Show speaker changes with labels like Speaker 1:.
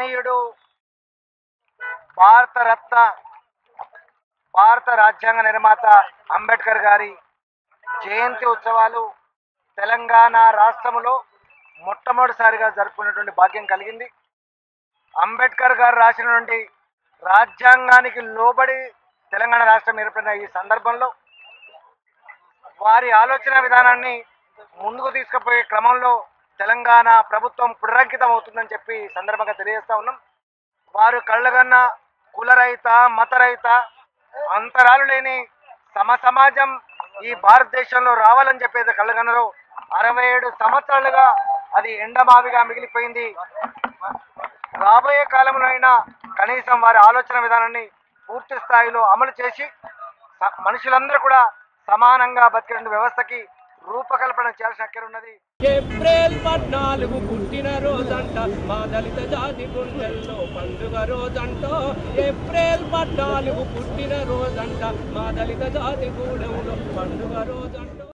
Speaker 1: మహనీయుడు భారత రత్న భారత రాజ్యాంగ నిర్మాత అంబేద్కర్ గారి జయంతి ఉత్సవాలు తెలంగాణ రాష్ట్రంలో మొట్టమొదటిసారిగా జరుపుకున్నటువంటి భాగ్యం కలిగింది. అంబేద్కర్ గారు రాసినటువంటి రాజ్యాంగానికి లోబడి తెలంగాణ రాష్ట్రం ఏర్పడిన ఈ సందర్భంలో వారి ఆలోచన విధానాన్ని ముందుకు తీసుకుపోయే క్రమంలో తెలంగాణ ప్రభుత్వం పునరంకితం అవుతుందని చెప్పి సందర్భంగా తెలియజేస్తా ఉన్నాం. వారు కళ్ళగన్న కులరహిత మతరహిత అంతరాలు లేని సమాజం ఈ భారతదేశంలో రావాలని చెప్పేది కళ్ళగన్నలో 67 సంవత్సరాలుగా అది ఎండమావిగా మిగిలిపోయింది. రాబోయే కాలంలో అయినా కనీసం వారి ఆలోచన విధానాన్ని పూర్తి స్థాయిలో అమలు చేసి మనుషులందరూ కూడా సమానంగా బతికే వ్యవస్థకి రూపకల్పన చేయాల్సిన అక్కర ఉన్నది.
Speaker 2: ఏప్రిల్ 14 పుట్టిన రోజంట మా దళిత జాతి గుండెల్లో పండుగ రోజంట. ఏప్రిల్ 14 పుట్టిన రోజంట మా దళిత జాతి గూడెంలో పండుగ రోజంట.